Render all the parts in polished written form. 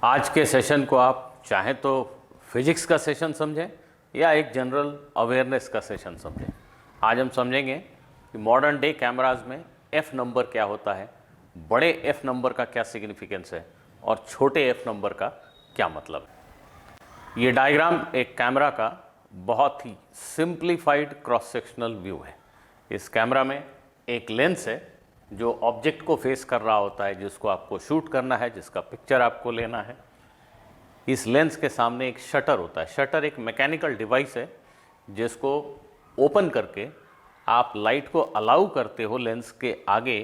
आज के सेशन को आप चाहें तो फिजिक्स का सेशन समझें या एक जनरल अवेयरनेस का सेशन समझें। आज हम समझेंगे कि मॉडर्न डे कैमराज में एफ नंबर क्या होता है, बड़े एफ नंबर का क्या सिग्निफिकेंस है और छोटे एफ नंबर का क्या मतलब है। ये डायग्राम एक कैमरा का बहुत ही सिंप्लीफाइड क्रॉस सेक्शनल व्यू है। इस कैमरा में एक लेंस है जो ऑब्जेक्ट को फेस कर रहा होता है, जिसको आपको शूट करना है, जिसका पिक्चर आपको लेना है। इस लेंस के सामने एक शटर होता है। शटर एक मैकेनिकल डिवाइस है जिसको ओपन करके आप लाइट को अलाउ करते हो लेंस के आगे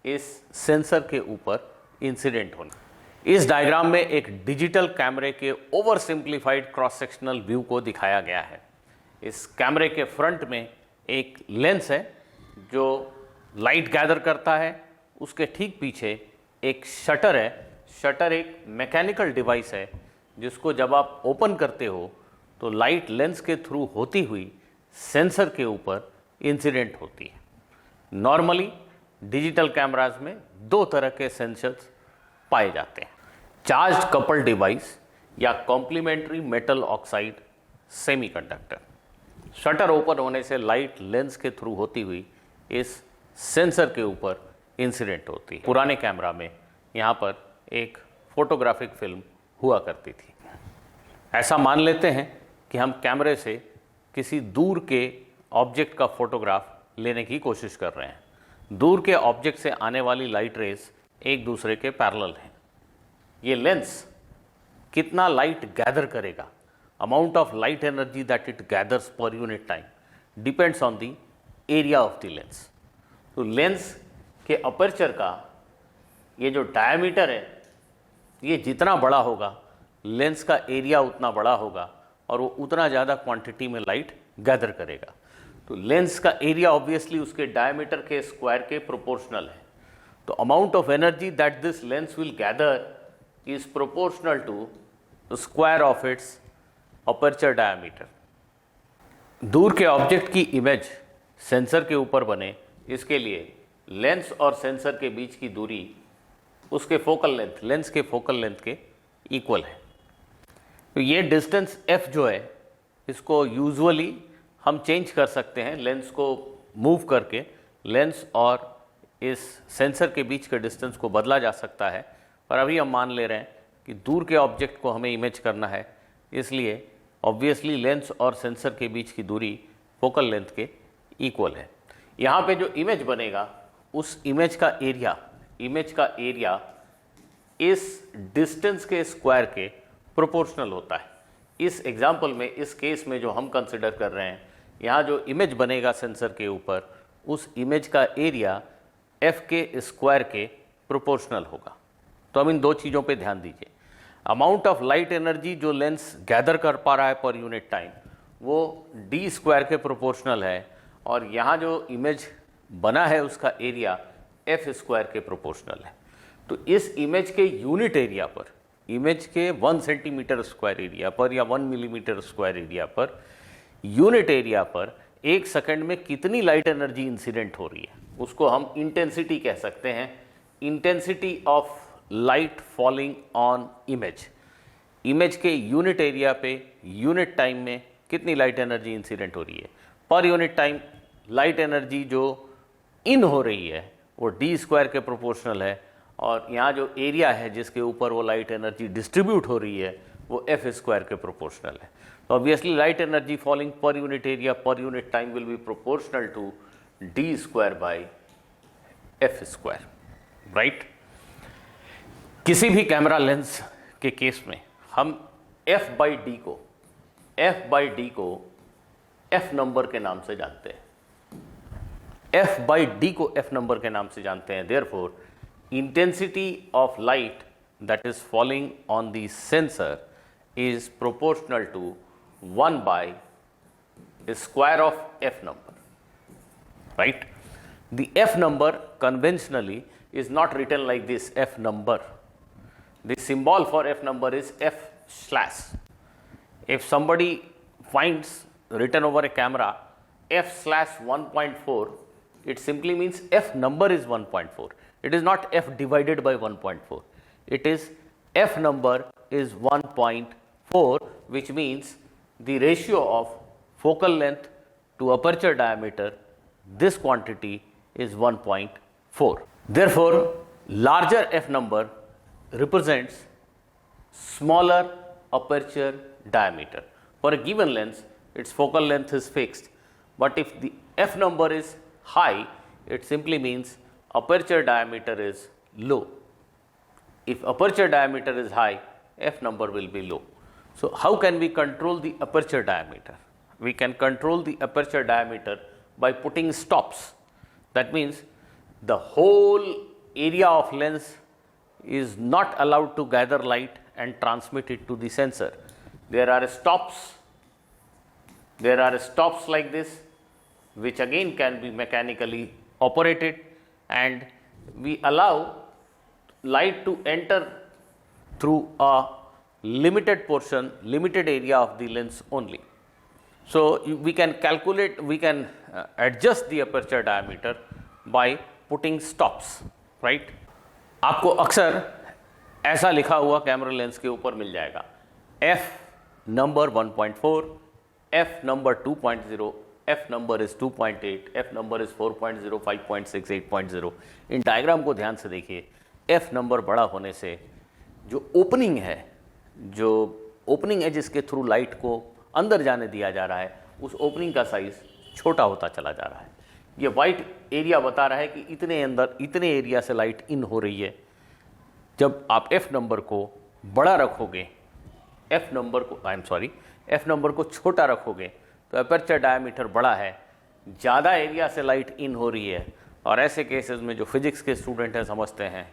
इस सेंसर के ऊपर इंसिडेंट होना। इस डायग्राम में एक डिजिटल कैमरे के over simplified cross sectional view को दिखाया गया है। इस कैमरे के फ्रंट में एक लेंस है जो लाइट गैदर करता है, उसके ठीक पीछे एक शटर है। शटर एक मैकेनिकल डिवाइस है जिसको जब आप ओपन करते हो तो लाइट लेंस के थ्रू होती हुई सेंसर के ऊपर इंसिडेंट होती है। नॉर्मली डिजिटल कैमराज में दो तरह के सेंसर्स पाए जाते हैं, चार्ज कपल डिवाइस या complementary metal oxide semiconductor. Shutter open होने से लाइट लेंस के थ्रू होती हुई इस सेंसर के ऊपर इंसिडेंट होती है। पुराने कैमरा में यहाँ पर एक फोटोग्राफिक फिल्म हुआ करती थी। ऐसा मान लेते हैं कि हम कैमरे से किसी दूर के ऑब्जेक्ट का फोटोग्राफ लेने की कोशिश कर रहे हैं। दूर के ऑब्जेक्ट से आने वाली लाइट रेज एक दूसरे के पैरेलल हैं। ये लेंस कितना लाइट गैदर करेगा, amount of light energy that it gathers पर unit time depends on the area of the lens. तो लेंस के अपर्चर का ये जो डायमीटर है, ये जितना बड़ा होगा लेंस का एरिया उतना बड़ा होगा और वो उतना ज़्यादा क्वांटिटी में लाइट गैदर करेगा। तो लेंस का एरिया ऑब्वियसली उसके डायमीटर के स्क्वायर के प्रोपोर्शनल है। तो amount of energy that this lens will gather is proportional to the square of its aperture diameter. दूर के ऑब्जेक्ट की इमेज सेंसर के ऊपर बने, इसके लिए लेंस और सेंसर के बीच की दूरी उसके फोकल लेंथ, लेंस के फोकल लेंथ के इक्वल है। तो ये डिस्टेंस f जो है, इसको यूजुअली हम चेंज कर सकते हैं लेंस को मूव करके। लेंस और इस सेंसर के बीच के डिस्टेंस को बदला जा सकता है, पर अभी हम मान ले रहे हैं कि दूर के ऑब्जेक्ट को हमें इमेज करना है, इसलिए ऑब्वियसली लेंस और सेंसर के बीच की दूरी फोकल लेंथ के इक्वल है। यहाँ पे जो इमेज बनेगा उस इमेज का एरिया इस डिस्टेंस के स्क्वायर के प्रोपोर्शनल होता है। इस एग्जाम्पल में, इस केस में जो हम कंसिडर कर रहे हैं, यहाँ जो इमेज बनेगा सेंसर के ऊपर, उस इमेज का एरिया एफ के स्क्वायर के प्रोपोर्शनल होगा। तो हम इन दो चीज़ों पे ध्यान दीजिए। अमाउंट ऑफ लाइट एनर्जी जो लेंस गैदर कर पा रहा है पर यूनिट टाइम, वो डी स्क्वायर के प्रोपोर्शनल है, और यहाँ जो इमेज बना है उसका एरिया एफ स्क्वायर के प्रोपोर्शनल है। तो इस इमेज के यूनिट एरिया पर, इमेज के 1 सेंटीमीटर स्क्वायर एरिया पर या 1 millimetre square area per, unit area पर एक सेकंड में कितनी लाइट एनर्जी इंसिडेंट हो रही है, उसको हम इंटेंसिटी कह सकते हैं। Intensity of light falling on image. Image के यूनिट एरिया पे यूनिट टाइम में कितनी लाइट एनर्जी इंसिडेंट हो रही है, पर यूनिट टाइम लाइट एनर्जी जो इन हो रही है वो डी स्क्वायर के प्रोपोर्शनल है, और यहाँ जो एरिया है जिसके ऊपर वो लाइट एनर्जी डिस्ट्रीब्यूट हो रही है वो एफ स्क्वायर के प्रोपोर्शनल है। तो obviously light energy falling per unit area per unit time will be proportional to D square by F square, right. किसी भी कैमरा लेंस के केस में हम f बाई डी को f नंबर के नाम से जानते हैं। f बाई डी को f नंबर के नाम से जानते हैं। Therefore intensity of light that is falling on the sensor is proportional to 1 by square of f number, right? The f number conventionally is not written like this, f number. The symbol for f number is f slash. If somebody finds written over a camera f slash 1.4, it simply means f number is 1.4. It is not f divided by 1.4. It is f number is 1.4, which means the ratio of focal length to aperture diameter, this quantity is 1.4. Therefore, larger f number represents smaller aperture diameter. For a given lens, its focal length is fixed, but if the f number is high, it simply means aperture diameter is low. If aperture diameter is high, f number will be low. So how can we control the aperture diameter? We can control the aperture diameter by putting stops. That means the whole area of lens is not allowed to gather light and transmit it to the sensor. There are stops like this, which again can be mechanically operated, and we allow light to enter through a limited portion, limited area of the lens only. So we can calculate, we can adjust the aperture diameter by putting stops, right? आपको अक्सर ऐसा लिखा हुआ camera lens के ऊपर मिल जाएगा, f number 1.4, f number 2.0, f number is 2.8, f number is 4.0, 5.6, 8.0. In diagram को ध्यान से देखिए. f नंबर बड़ा होने से जो ओपनिंग है, जो ओपनिंग है जिसके थ्रू लाइट को अंदर जाने दिया जा रहा है, उस ओपनिंग का साइज छोटा होता चला जा रहा है. ये वाइट एरिया बता रहा है कि इतने अंदर, इतने एरिया से लाइट इन हो रही है. जब आप f नंबर को बड़ा रखोगे, f नंबर को छोटा रखोगे, तो अपर्चर डायमीटर बड़ा है, ज़्यादा एरिया से लाइट इन हो रही है. और ऐसे केसेस में जो फिजिक्स के स्टूडेंट हैं समझते हैं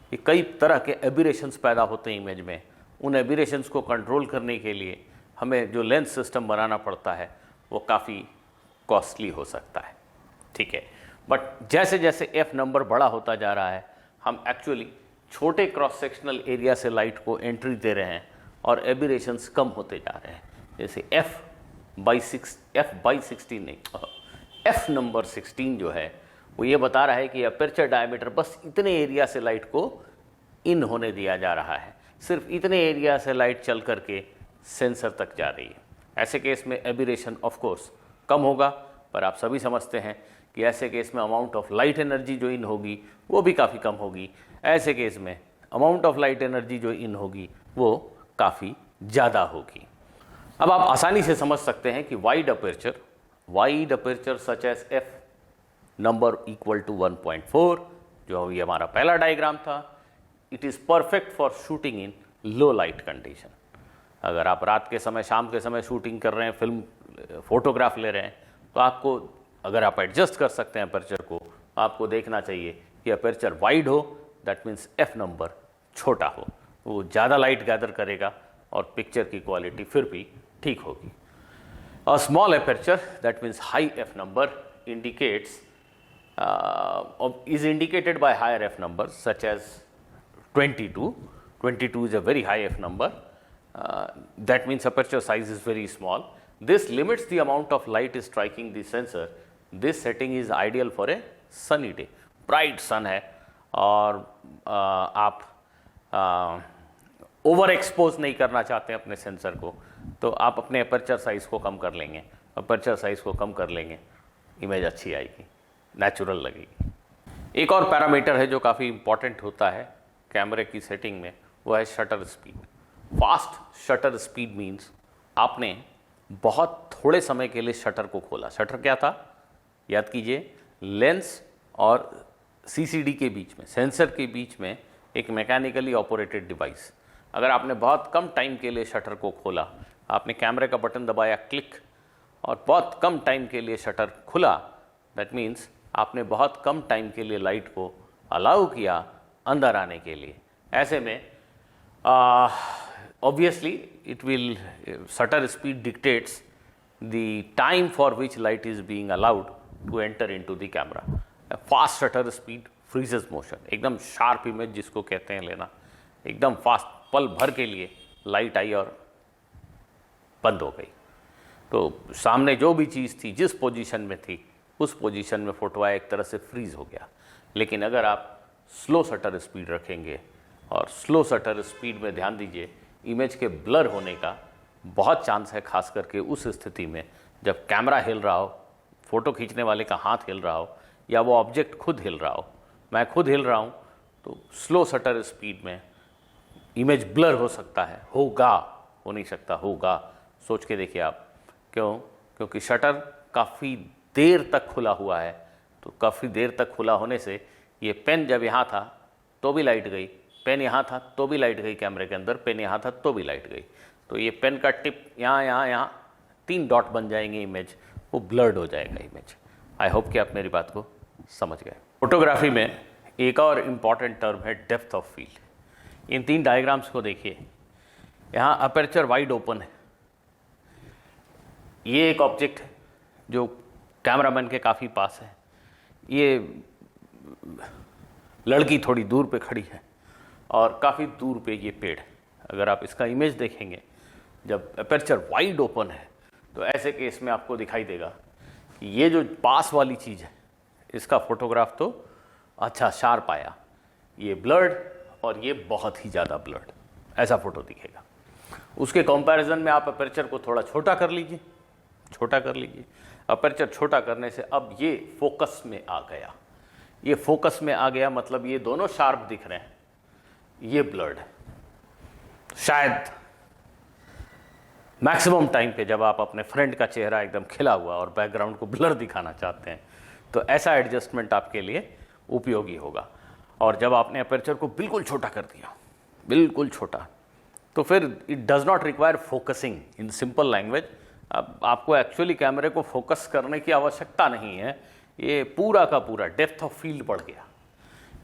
कि कई तरह के एबिरेशंस पैदा होते हैं इमेज में. उन एबिरेशंस को कंट्रोल करने के लिए हमें जो लेंस सिस्टम बनाना पड़ता है वो काफ़ी कॉस्टली हो सकता है. ठीक है, बट जैसे जैसे f नंबर बड़ा होता जा रहा है, हम एक्चुअली छोटे क्रॉस सेक्शनल एरिया से लाइट को एंट्री दे रहे हैं और एबिरेशंस कम होते जा रहे हैं. जैसे f नंबर 16 जो है वो ये बता रहा है कि अपर्चर डायमीटर बस इतने एरिया से लाइट को इन होने दिया जा रहा है, सिर्फ इतने एरिया से लाइट चल करके सेंसर तक जा रही है. ऐसे केस में एबिरेशन ऑफ कोर्स कम होगा, पर आप सभी समझते हैं कि ऐसे केस में अमाउंट ऑफ लाइट एनर्जी जो इन होगी वो भी काफ़ी कम होगी. ऐसे केस में अमाउंट ऑफ लाइट एनर्जी जो इन होगी वो काफ़ी ज़्यादा होगी. अब आप आसानी से समझ सकते हैं कि wide aperture such as f number equal to 1.4, जो ये हमारा पहला डायग्राम था, it is perfect for shooting in low light condition. अगर आप रात के समय, शाम के समय शूटिंग कर रहे हैं, फिल्म फोटोग्राफ ले रहे हैं, तो आपको, अगर आप एडजस्ट कर सकते हैं अपर्चर को, आपको देखना चाहिए कि अपर्चर वाइड हो, दैट मीन्स f नंबर छोटा हो, वो ज़्यादा लाइट गैदर करेगा और पिक्चर की क्वालिटी फिर भी ठीक होगी. A small aperture, that means high f number indicates is indicated by higher f numbers such as 22. 22 is a very high f number. That means aperture size is very small. This limits the amount of light is striking the sensor. This setting is ideal for a sunny day. Bright sun है और आप over expose नहीं करना चाहते हैं अपने sensor को, तो आप अपने अपर्चर साइज़ को कम कर लेंगे. अपर्चर साइज़ को कम कर लेंगे, इमेज अच्छी आएगी, नेचुरल लगेगी. एक और पैरामीटर है जो काफ़ी इंपॉर्टेंट होता है कैमरे की सेटिंग में, वो है shutter speed. Fast shutter speed means आपने बहुत थोड़े समय के लिए शटर को खोला. शटर क्या था, याद कीजिए, लेंस और CCD के बीच में, सेंसर के बीच में एक मैकेनिकली ऑपरेटेड डिवाइस. अगर आपने बहुत कम टाइम के लिए शटर को खोला, आपने कैमरे का बटन दबाया, क्लिक, और बहुत कम टाइम के लिए शटर खुला, दैट मीन्स आपने बहुत कम टाइम के लिए लाइट को अलाउ किया अंदर आने के लिए. ऐसे में obviously it will, shutter speed dictates the time for which light is being allowed to enter into the camera. A fast shutter speed freezes motion. एकदम शार्प इमेज जिसको कहते हैं लेना, एकदम फास्ट, पल भर के लिए लाइट आई और बंद हो गई, तो सामने जो भी चीज़ थी, जिस पोजीशन में थी, उस पोजीशन में फोटो एक तरह से फ्रीज हो गया. लेकिन अगर आप स्लो शटर स्पीड रखेंगे और स्लो शटर स्पीड में ध्यान दीजिए, इमेज के ब्लर होने का बहुत चांस है, खास करके उस स्थिति में जब कैमरा हिल रहा हो, फ़ोटो खींचने वाले का हाथ हिल रहा हो या वो ऑब्जेक्ट खुद हिल रहा हो। मैं खुद हिल रहा हूँ तो स्लो शटर स्पीड में इमेज ब्लर हो सकता है, होगा, हो नहीं सकता, होगा। सोच के देखिए आप, क्यों? क्योंकि शटर काफ़ी देर तक खुला हुआ है, तो काफ़ी देर तक खुला होने से ये पेन जब यहाँ था तो भी लाइट गई, पेन यहाँ था तो भी लाइट गई कैमरे के अंदर, पेन यहाँ था तो भी लाइट गई। तो ये पेन का टिप यहाँ यहाँ यहाँ 3 डॉट बन जाएंगे, इमेज वो ब्लर्ड हो जाएगा इमेज। आई होप कि आप मेरी बात को समझ गए। फोटोग्राफी में एक और इम्पॉर्टेंट टर्म है depth of field. In 3 diagrams को देखिए, यहाँ अपर्चर वाइड ओपन है, ये एक ऑब्जेक्ट है जो कैमरामैन के काफ़ी पास है, ये लड़की थोड़ी दूर पे खड़ी है और काफ़ी दूर पे ये पेड़ है। अगर आप इसका इमेज देखेंगे जब अपर्चर वाइड ओपन है तो ऐसे केस में आपको दिखाई देगा कि ये जो पास वाली चीज़ है इसका फोटोग्राफ तो अच्छा शार्प आया, ये ब्लर्ड और ये बहुत ही ज़्यादा ब्लर्ड, ऐसा फोटो दिखेगा। उसके कंपैरिजन में आप अपर्चर को थोड़ा छोटा कर लीजिए, छोटा कर लीजिए। अपर्चर छोटा करने से अब ये फोकस में आ गया, ये फोकस में आ गया, मतलब ये दोनों शार्प दिख रहे हैं, ये ब्लर्ड है। शायद मैक्सिमम टाइम पे जब आप अपने फ्रेंड का चेहरा एकदम खिला हुआ और बैकग्राउंड को ब्लर दिखाना चाहते हैं तो ऐसा एडजस्टमेंट आपके लिए उपयोगी होगा। और जब आपने अपर्चर को बिल्कुल छोटा कर दिया, बिल्कुल छोटा, तो फिर it does not require focusing. In simple language, अब आपको एक्चुअली कैमरे को फोकस करने की आवश्यकता नहीं है, ये पूरा का पूरा डेप्थ ऑफ फील्ड बढ़ गया,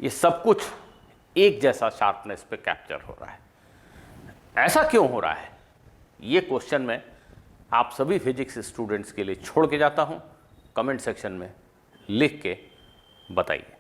ये सब कुछ एक जैसा शार्पनेस पे कैप्चर हो रहा है। ऐसा क्यों हो रहा है, ये क्वेश्चन मैं आप सभी फिजिक्स स्टूडेंट्स के लिए छोड़ के जाता हूं। कमेंट सेक्शन में लिख के बताइए।